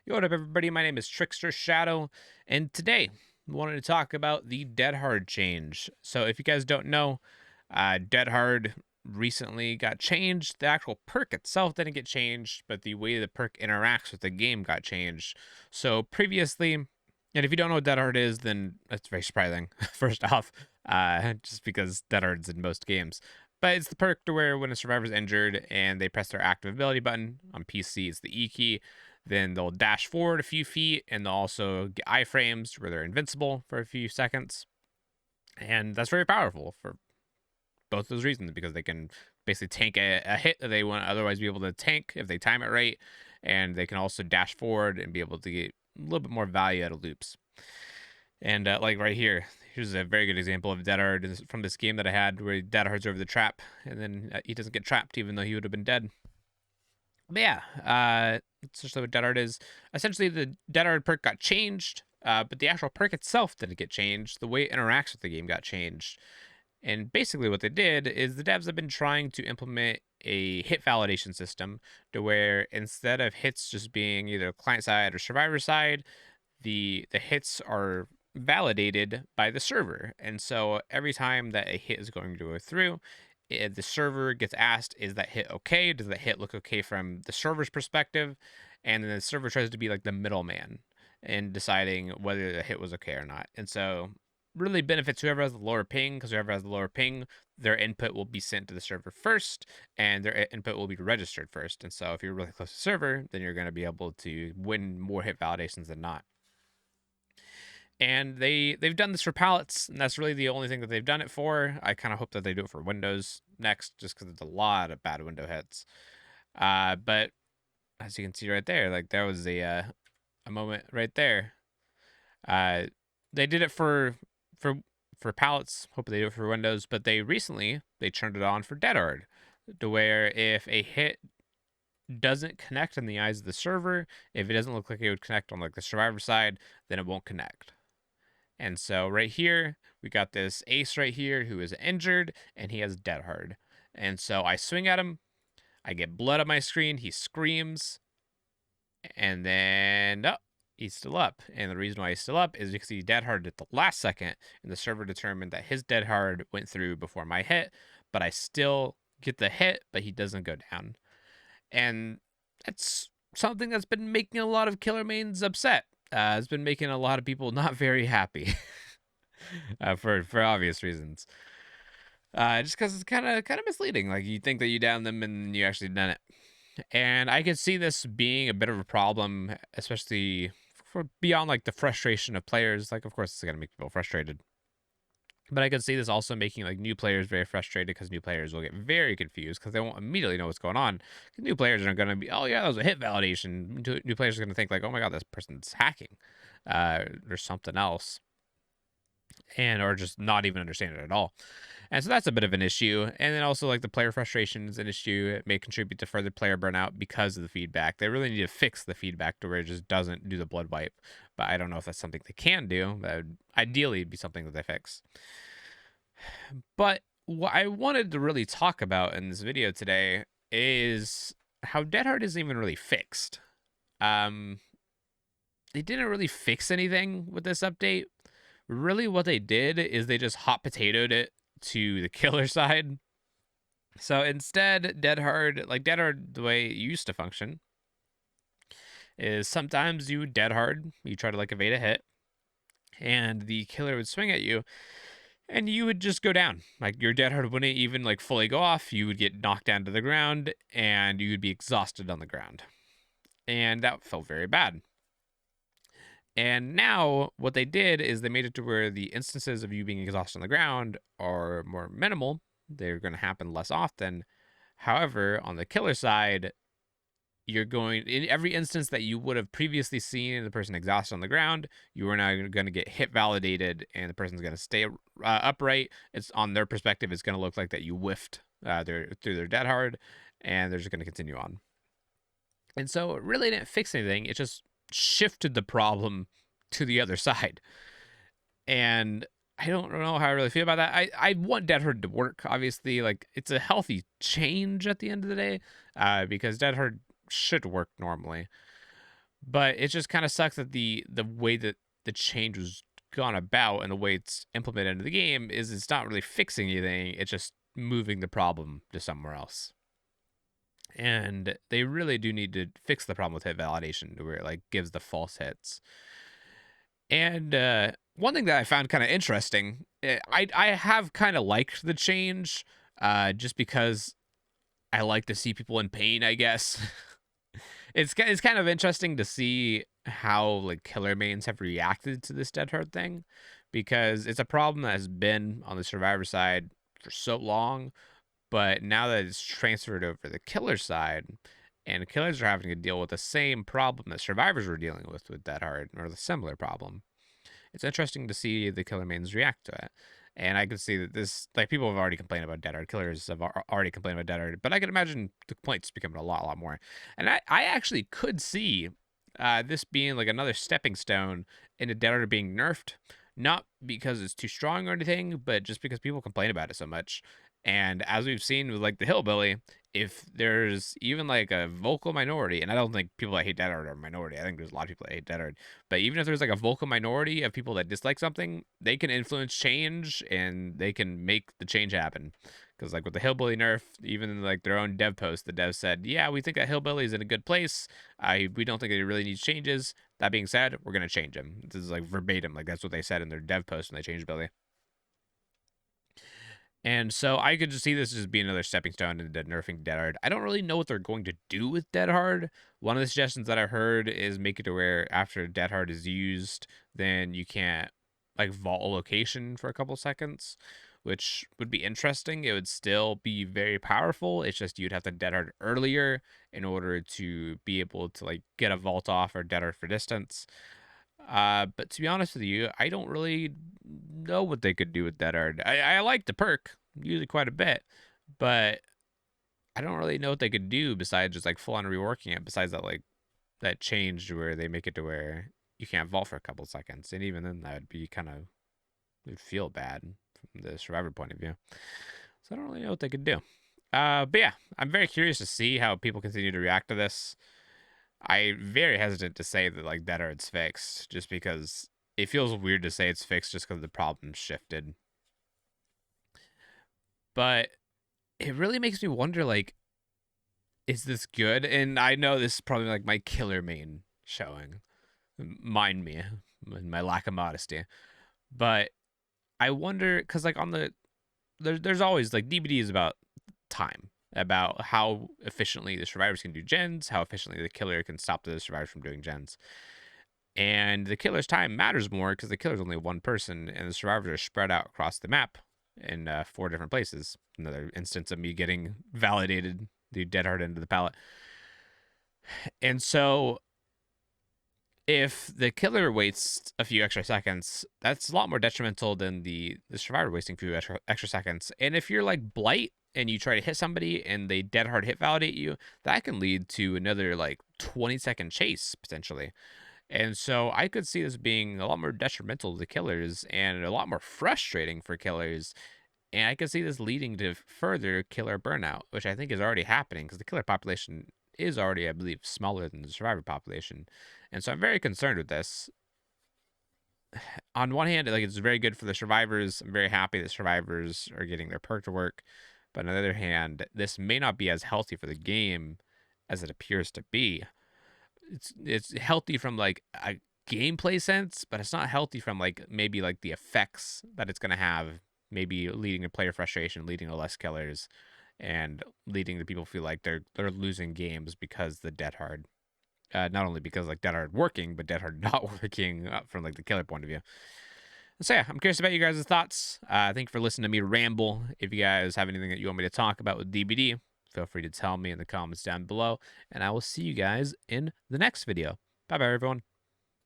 Yo, what up, everybody? My name is TricksterShadow, and today I wanted to talk about the Dead Hard change. So, if you guys don't know, Dead Hard recently got changed. The actual perk itself didn't get changed, but the way the perk interacts with the game got changed. So, previously, and if you don't know what Dead Hard is, then that's very surprising, first off, just because Dead Hard's in most games. But it's the perk to where when a survivor's injured and they press their active ability button on PC, it's the E key, then they'll dash forward a few feet and they'll also get iframes where they're invincible for a few seconds. And that's very powerful for both those reasons because they can basically tank a hit that they wouldn't otherwise be able to tank if they time it right. And they can also dash forward and be able to get a little bit more value out of loops. And like right here, here's a very good example of Dead Hard from this game that I had where Dead Hard's over the trap and then he doesn't get trapped even though he would have been dead. But yeah, that's just what Dead Hard is. Essentially, the Dead Hard perk got changed, but the actual perk itself didn't get changed. The way it interacts with the game got changed. And basically, what they did is the devs have been trying to implement a hit validation system to where instead of hits just being either client side or survivor side, the hits are validated by the server. And so every time that a hit is going to go through, the server gets asked, is that hit okay? Does that hit look okay from the server's perspective? And then the server tries to be like the middleman in deciding whether the hit was okay or not. And so really benefits whoever has the lower ping, because whoever has the lower ping, their input will be sent to the server first and their input will be registered first. And so if you're really close to the server, then you're going to be able to win more hit validations than not. And they've done this for palettes, and that's really the only thing that they've done it for. I kind of hope that they do it for Windows next, just because there's a lot of bad window hits. But as you can see right there, like there was a moment right there. They did it for palettes. Hope they do it for Windows, but they turned it on for Dead Hard, to where if a hit doesn't connect in the eyes of the server, if it doesn't look like it would connect on like the survivor side, then it won't connect. And so right here, we got this ace right here who is injured and he has Dead Hard. And so I swing at him, I get blood on my screen, he screams, and then he's still up. And the reason why he's still up is because he Dead Hard at the last second, and the server determined that his Dead Hard went through before my hit, but I still get the hit, but he doesn't go down. And that's something that's been making a lot of killer mains upset. It's been making a lot of people not very happy, for obvious reasons. Just because it's kind of misleading. Like you think that you down them and you actually done it. And I could see this being a bit of a problem, especially for beyond like the frustration of players. Like, of course, it's gonna make people frustrated. But I could see this also making like new players very frustrated because new players will get very confused because they won't immediately know what's going on. New players are going to be, oh yeah, that was a hit validation. New players are going to think like, oh my god, this person's hacking, or something else, and or just not even understand it at all. And so that's a bit of an issue. And then also like the player frustration is an issue. It may contribute to further player burnout because of the feedback. They really need to fix the feedback to where it just doesn't do the blood wipe. But I don't know if that's something they can do. That would ideally be something that they fix. But what I wanted to really talk about in this video today is how Dead Hard isn't even really fixed. They didn't really fix anything with this update. Really what they did is they just hot potatoed it to the killer side. So instead, Dead Hard, the way it used to function, is sometimes you Dead Hard, you try to like evade a hit, and the killer would swing at you, and you would just go down. Like your Dead Hard wouldn't even like fully go off. You would get knocked down to the ground, and you would be exhausted on the ground, and that felt very bad. And now what they did is they made it to where the instances of you being exhausted on the ground are more minimal. They're going to happen less often. However, on the killer side, you're going in every instance that you would have previously seen the person exhausted on the ground, you are now going to get hit validated and the person's going to stay upright. It's on their perspective, it's going to look like that you whiffed through their Dead Hard, and they're just going to continue on. And so it really didn't fix anything. It just shifted the problem to the other side. And I don't know how I really feel about that. I want Dead Hard to work, obviously. Like, it's a healthy change at the end of the day, because Dead Hard should work normally. But it just kind of sucks that the way that the change was gone about and the way it's implemented into the game is it's not really fixing anything. It's just moving the problem to somewhere else. And they really do need to fix the problem with hit validation to where it like gives the false hits. And one thing that I found kind of interesting, I have kind of liked the change, just because I like to see people in pain, I guess. It's kind of interesting to see how like killer mains have reacted to this dead hard thing, because it's a problem that has been on the survivor side for so long, but now that it's transferred over the killer side, and killers are having to deal with the same problem that survivors were dealing with dead hard, or the similar problem. It's interesting to see the killer mains react to it. And I can see that this, like, people have already complained about dead hard. Killers have already complained about dead hard, but I can imagine the complaints becoming a lot more. And I actually could see this being like another stepping stone into dead hard being nerfed, not because it's too strong or anything, but just because people complain about it so much. And as we've seen with like the hillbilly, if there's even like a vocal minority, and I don't think people that hate dead hard are a minority. I think there's a lot of people that hate dead hard, but even if there's like a vocal minority of people that dislike something, they can influence change and they can make the change happen. Because like with the hillbilly nerf, even in like their own dev post, the dev said, "Yeah, we think that hillbilly is in a good place. We don't think that he really needs changes. That being said, we're gonna change him." This is like verbatim, like that's what they said in their dev post when they changed Billy. And so I could just see this as being another stepping stone into nerfing Dead Hard. I don't really know what they're going to do with Dead Hard. One of the suggestions that I heard is make it to where after Dead Hard is used, then you can't like vault a location for a couple seconds, which would be interesting. It would still be very powerful. It's just you'd have to Dead Hard earlier in order to be able to like get a vault off or Dead Hard for distance. But to be honest with you, I don't really know what they could do with Dead Hard. I like the perk, usually quite a bit, but I don't really know what they could do besides just like full on reworking it. Besides that, like that change where they make it to where you can't vault for a couple seconds, and even then that would be kind of, would feel bad from the survivor point of view. So I don't really know what they could do. But yeah, I'm very curious to see how people continue to react to this. I'm very hesitant to say that like Dead Hard's fixed, just because it feels weird to say it's fixed just because the problem shifted. But it really makes me wonder, like, is this good? And I know this is probably like my killer main showing. Mind me, my lack of modesty. But I wonder, because like on the there's always like DBD is about time, about how efficiently the survivors can do gens, how efficiently the killer can stop the survivors from doing gens. And the killer's time matters more because the killer's only one person, and the survivors are spread out across the map in 4 different places. Another instance of me getting validated the dead hard into the pallet. And so if the killer waits a few extra seconds, that's a lot more detrimental than the survivor wasting a few extra seconds. And if you're like Blight and you try to hit somebody and they dead hard hit validate you, that can lead to another like 20-second chase potentially. And so I could see this being a lot more detrimental to killers and a lot more frustrating for killers. And I could see this leading to further killer burnout, which I think is already happening because the killer population is already, I believe, smaller than the survivor population. And so I'm very concerned with this. On one hand, like it's very good for the survivors. I'm very happy that survivors are getting their perk to work. But on the other hand, this may not be as healthy for the game as it appears to be. It's healthy from like a gameplay sense, but it's not healthy from like maybe like the effects that it's gonna have, maybe leading to player frustration, leading to less killers, and leading to people feel like they're losing games because the dead hard. Not only because like dead hard working, but dead hard not working from like the killer point of view. So yeah, I'm curious about you guys' thoughts. Thank you for listening to me ramble. If you guys have anything that you want me to talk about with DBD, feel free to tell me in the comments down below, and I will see you guys in the next video. Bye bye, everyone.